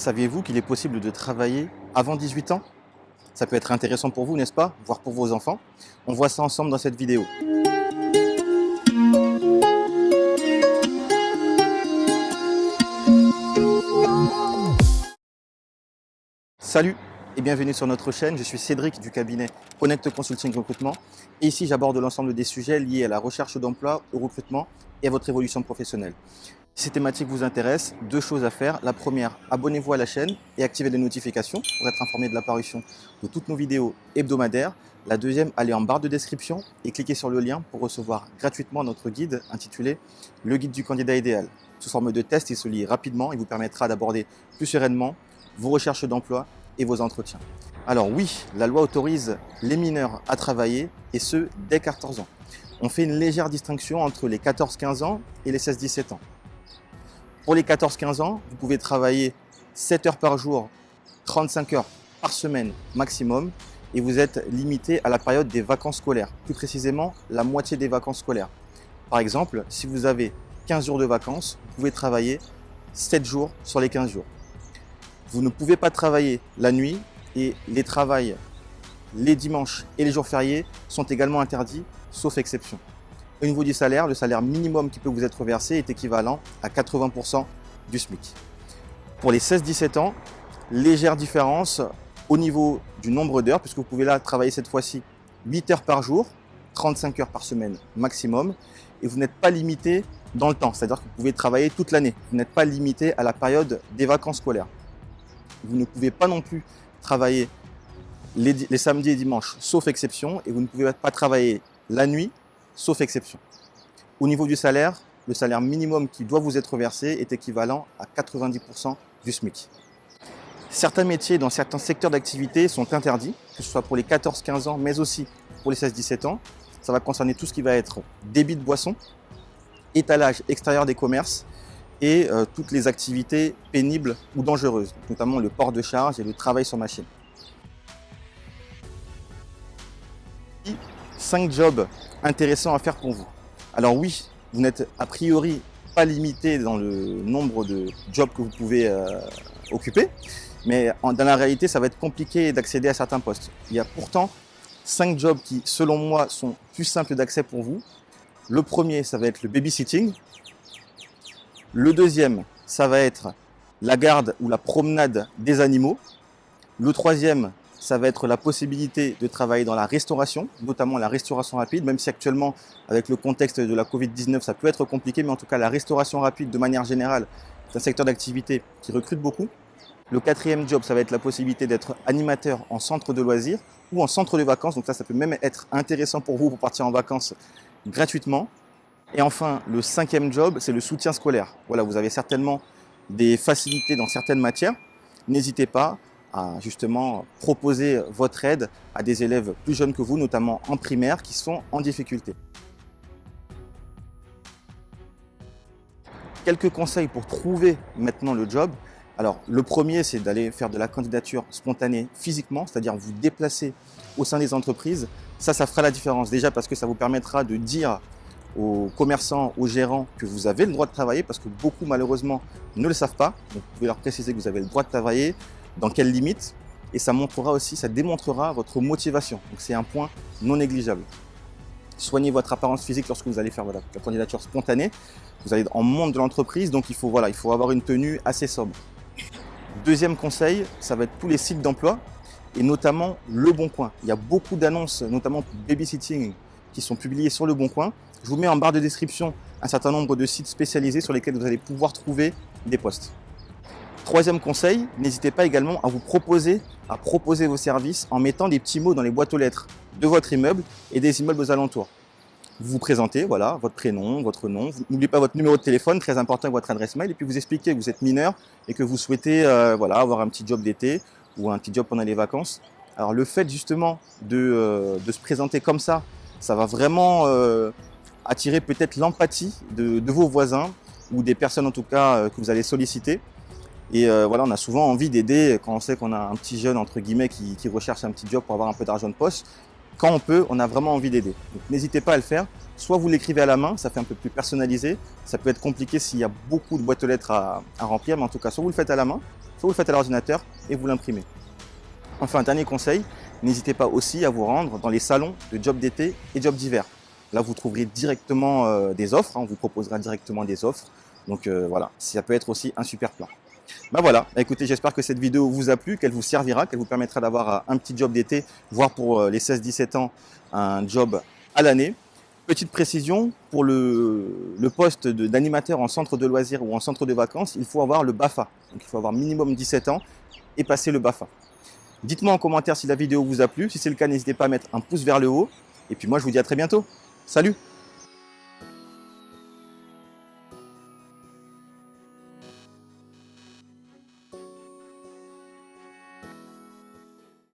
Saviez-vous qu'il est possible de travailler avant 18 ans? Ça peut être intéressant pour vous, n'est-ce pas? Voire pour vos enfants. On voit ça ensemble dans cette vidéo. Salut et bienvenue sur notre chaîne. Je suis Cédric du cabinet Connect Consulting Recrutement. Et ici, j'aborde l'ensemble des sujets liés à la recherche d'emploi, au recrutement et à votre évolution professionnelle. Si ces thématiques vous intéressent, deux choses à faire. La première, abonnez-vous à la chaîne et activez les notifications pour être informé de l'apparition de toutes nos vidéos hebdomadaires. La deuxième, allez en barre de description et cliquez sur le lien pour recevoir gratuitement notre guide intitulé « Le guide du candidat idéal ». Sous forme de test, il se lit rapidement et vous permettra d'aborder plus sereinement vos recherches d'emploi et vos entretiens. Alors oui, la loi autorise les mineurs à travailler et ce, dès 14 ans. On fait une légère distinction entre les 14-15 ans et les 16-17 ans. Pour les 14-15 ans, vous pouvez travailler 7 heures par jour, 35 heures par semaine maximum et vous êtes limité à la période des vacances scolaires, plus précisément la moitié des vacances scolaires. Par exemple, si vous avez 15 jours de vacances, vous pouvez travailler 7 jours sur les 15 jours. Vous ne pouvez pas travailler la nuit et les travails les dimanches et les jours fériés sont également interdits, sauf exception. Au niveau du salaire, le salaire minimum qui peut vous être versé est équivalent à 80% du SMIC. Pour les 16-17 ans, légère différence au niveau du nombre d'heures, puisque vous pouvez là travailler cette fois-ci 8 heures par jour, 35 heures par semaine maximum, et vous n'êtes pas limité dans le temps, c'est-à-dire que vous pouvez travailler toute l'année. Vous n'êtes pas limité à la période des vacances scolaires. Vous ne pouvez pas non plus travailler les samedis et dimanches, sauf exception, et vous ne pouvez pas travailler la nuit, sauf exception. Au niveau du salaire, le salaire minimum qui doit vous être versé est équivalent à 90% du SMIC. Certains métiers dans certains secteurs d'activité sont interdits, que ce soit pour les 14-15 ans, mais aussi pour les 16-17 ans. Ça va concerner tout ce qui va être débit de boissons, étalage extérieur des commerces et toutes les activités pénibles ou dangereuses, notamment le port de charge et le travail sur machine. 5 jobs intéressants à faire pour vous. Alors oui, vous n'êtes a priori pas limité dans le nombre de jobs que vous pouvez occuper, mais dans la réalité, ça va être compliqué d'accéder à certains postes. Il y a pourtant 5 jobs qui, selon moi, sont plus simples d'accès pour vous. Le premier, ça va être le babysitting. Le deuxième, ça va être la garde ou la promenade des animaux. Le troisième, ça va être la possibilité de travailler dans la restauration, notamment la restauration rapide, même si actuellement, avec le contexte de la Covid-19, ça peut être compliqué, mais en tout cas, la restauration rapide, de manière générale, c'est un secteur d'activité qui recrute beaucoup. Le quatrième job, ça va être la possibilité d'être animateur en centre de loisirs ou en centre de vacances. Donc ça peut même être intéressant pour vous pour partir en vacances gratuitement. Et enfin, le cinquième job, c'est le soutien scolaire. Voilà, vous avez certainement des facilités dans certaines matières. N'hésitez pas à justement proposer votre aide à des élèves plus jeunes que vous, notamment en primaire, qui sont en difficulté. Quelques conseils pour trouver maintenant le job. Alors, le premier, c'est d'aller faire de la candidature spontanée physiquement, c'est-à-dire vous déplacer au sein des entreprises. Ça fera la différence. Déjà parce que ça vous permettra de dire aux commerçants, aux gérants que vous avez le droit de travailler, parce que beaucoup, malheureusement, ne le savent pas. Donc, vous pouvez leur préciser que vous avez le droit de travailler, dans quelles limites, et ça montrera aussi, ça démontrera votre motivation. Donc, c'est un point non négligeable. Soignez votre apparence physique lorsque vous allez faire la candidature spontanée. Vous allez en monde de l'entreprise, donc il faut avoir une tenue assez sobre. Deuxième conseil, ça va être tous les sites d'emploi et notamment Le Bon Coin. Il y a beaucoup d'annonces, notamment pour babysitting, qui sont publiées sur Le Bon Coin. Je vous mets en barre de description un certain nombre de sites spécialisés sur lesquels vous allez pouvoir trouver des postes. Troisième conseil, n'hésitez pas également à proposer vos services en mettant des petits mots dans les boîtes aux lettres de votre immeuble et des immeubles aux alentours. Vous vous présentez, voilà, votre prénom, votre nom. N'oubliez pas votre numéro de téléphone, très important, et votre adresse mail. Et puis vous expliquez que vous êtes mineur et que vous souhaitez avoir un petit job d'été ou un petit job pendant les vacances. Alors le fait justement de se présenter comme ça va vraiment attirer peut-être l'empathie de vos voisins ou des personnes en tout cas que vous allez solliciter. Et on a souvent envie d'aider quand on sait qu'on a un petit jeune entre guillemets qui recherche un petit job pour avoir un peu d'argent de poche. Quand on peut, on a vraiment envie d'aider. Donc n'hésitez pas à le faire. Soit vous l'écrivez à la main, ça fait un peu plus personnalisé. Ça peut être compliqué s'il y a beaucoup de boîtes aux lettres à remplir, mais en tout cas, soit vous le faites à la main, soit vous le faites à l'ordinateur et vous l'imprimez. Enfin, dernier conseil, n'hésitez pas aussi à vous rendre dans les salons de job d'été et job d'hiver. Là, vous trouverez directement des offres, on vous proposera directement des offres. Donc voilà, ça peut être aussi un super plan. Ben voilà, écoutez, j'espère que cette vidéo vous a plu, qu'elle vous servira, qu'elle vous permettra d'avoir un petit job d'été, voire pour les 16-17 ans, un job à l'année. Petite précision, pour le poste d'animateur en centre de loisirs ou en centre de vacances, il faut avoir le BAFA. Donc il faut avoir minimum 17 ans et passer le BAFA. Dites-moi en commentaire si la vidéo vous a plu. Si c'est le cas, n'hésitez pas à mettre un pouce vers le haut. Et puis moi, je vous dis à très bientôt. Salut!